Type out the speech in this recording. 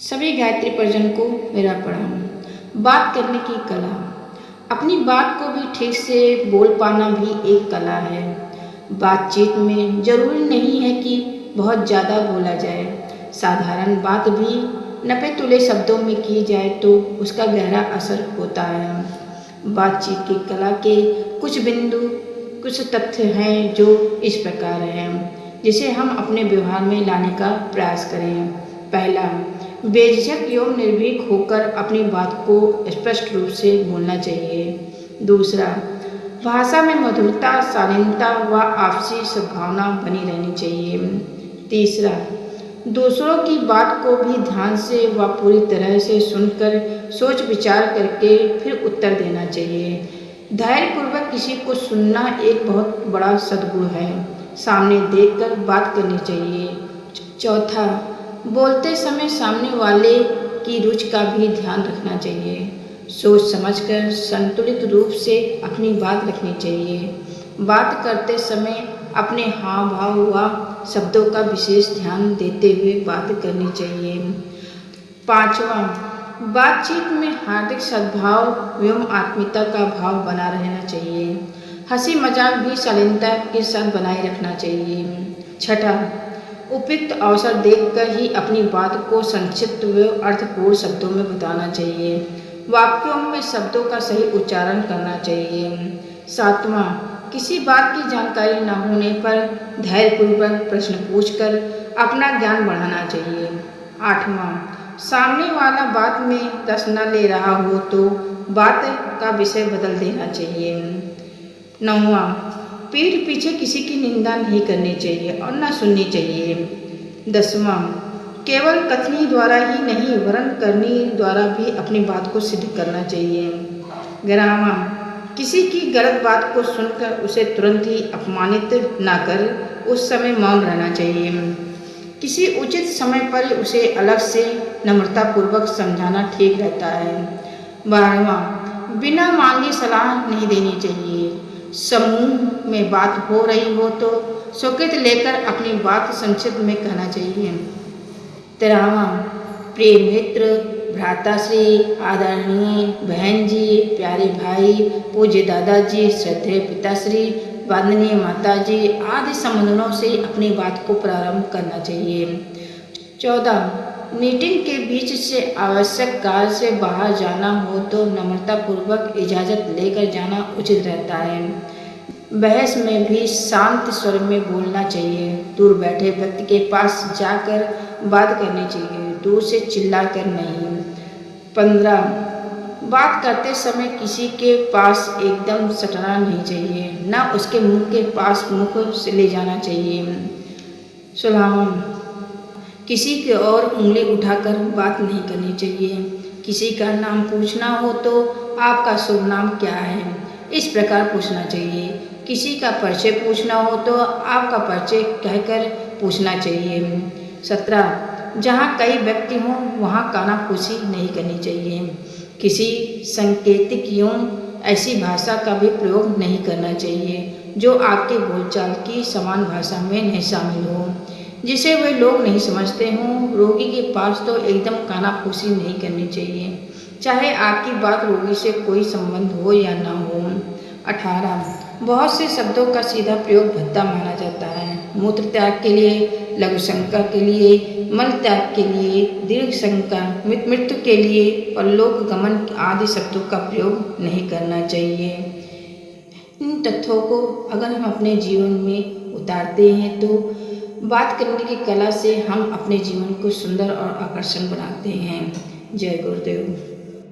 सभी गायत्री परिजन को मेरा प्रणाम। बात करने की कला। अपनी बात को भी ठीक से बोल पाना भी एक कला है। बातचीत में जरूरी नहीं है कि बहुत ज़्यादा बोला जाए। साधारण बात भी नपे तुले शब्दों में की जाए तो उसका गहरा असर होता है। बातचीत की कला के कुछ बिंदु, कुछ तथ्य हैं जो इस प्रकार हैं, जिसे हम अपने व्यवहार में लाने का प्रयास करें। पहला, बेझिझक एवं निर्भीक होकर अपनी बात को स्पष्ट रूप से बोलना चाहिए। दूसरा, भाषा में मधुरता, शालीनता व आपसी सद्भावना बनी रहनी चाहिए। तीसरा, दूसरों की बात को भी ध्यान से व पूरी तरह से सुनकर सोच विचार करके फिर उत्तर देना चाहिए। धैर्यपूर्वक किसी को सुनना एक बहुत बड़ा सद्गुण है। सामने देखकर बात करनी चाहिए। चौथा, बोलते समय सामने वाले की रुचि का भी ध्यान रखना चाहिए। सोच समझकर संतुलित रूप से अपनी बात रखनी चाहिए। बात करते समय अपने हाव भाव व शब्दों का विशेष ध्यान देते हुए बात करनी चाहिए। पांचवा, बातचीत में हार्दिक सद्भाव एवं आत्मीयता का भाव बना रहना चाहिए। हंसी मजाक भी शालीनता के साथ बनाए रखना चाहिए। छठा, उपयुक्त अवसर देखकर ही अपनी बात को संक्षिप्त व अर्थपूर्ण शब्दों में बताना चाहिए। वाक्यों में शब्दों का सही उच्चारण करना चाहिए। सातवां, किसी बात की जानकारी न होने पर धैर्यपूर्वक प्रश्न पूछकर अपना ज्ञान बढ़ाना चाहिए। आठवां, सामने वाला बात में रस न ले रहा हो तो बात का विषय बदल देना चाहिए। नौवां, पीठ पीछे किसी की निंदा नहीं करनी चाहिए और न सुननी चाहिए। 10वां, केवल कथनी द्वारा ही नहीं वरन करनी द्वारा भी अपनी बात को सिद्ध करना चाहिए। 11वां, किसी की गलत बात को सुनकर उसे तुरंत ही अपमानित न कर उस समय मौन रहना चाहिए। किसी उचित समय पर उसे अलग से नम्रतापूर्वक समझाना ठीक रहता है। 12वां, बिना मांगे सलाह नहीं देनी चाहिए। समूह में बात हो रही हो तो स्वकृत लेकर अपनी बात संक्षिप्त में कहना चाहिए। 13वां, प्रिय मित्र, भ्राताश्री, आदरणीय बहन जी, प्यारे भाई, पूज्य दादाजी, श्रद्धेय पिताश्री, वंदनीय माताजी आदि संबोधनों से अपनी बात को प्रारंभ करना चाहिए। 14, मीटिंग के बीच से आवश्यक कार्य से बाहर जाना हो तो नम्रतापूर्वक इजाज़त लेकर जाना उचित रहता है। बहस में भी शांत स्वर में बोलना चाहिए। दूर बैठे व्यक्ति के पास जाकर बात करनी चाहिए, दूर से चिल्लाकर नहीं। 15, बात करते समय किसी के पास एकदम सटना नहीं चाहिए, न उसके मुंह के पास मुख से ले जाना चाहिए। 16वां, किसी की ओर उंगली उठाकर बात नहीं करनी चाहिए। किसी का नाम पूछना हो तो आपका शुभ नाम क्या है, इस प्रकार पूछना चाहिए। किसी का परिचय पूछना हो तो आपका परिचय कहकर पूछना चाहिए। 17, जहाँ कई व्यक्ति हों वहाँ कानाफूसी नहीं करनी चाहिए। किसी संकेतिक एवं ऐसी भाषा का भी प्रयोग नहीं करना चाहिए जो आपके बोलचाल की समान भाषा में नहीं शामिल हो, जिसे वे लोग नहीं समझते हों। रोगी के पास तो एकदम कानाफूसी नहीं करनी चाहिए, चाहे आपकी बात रोगी से कोई संबंध हो या ना हो। 18, बहुत से शब्दों का सीधा प्रयोग भद्दा माना जाता है। मूत्र त्याग के लिए, लघु शंका के लिए, मल त्याग के लिए, दीर्घ शंका, मृत्यु के लिए और लोक गमन आदि शब्दों का प्रयोग नहीं करना चाहिए। इन तथ्यों को अगर हम अपने जीवन में उतारते हैं तो बात करने की कला से हम अपने जीवन को सुंदर और आकर्षण बनाते हैं। जय गुरुदेव।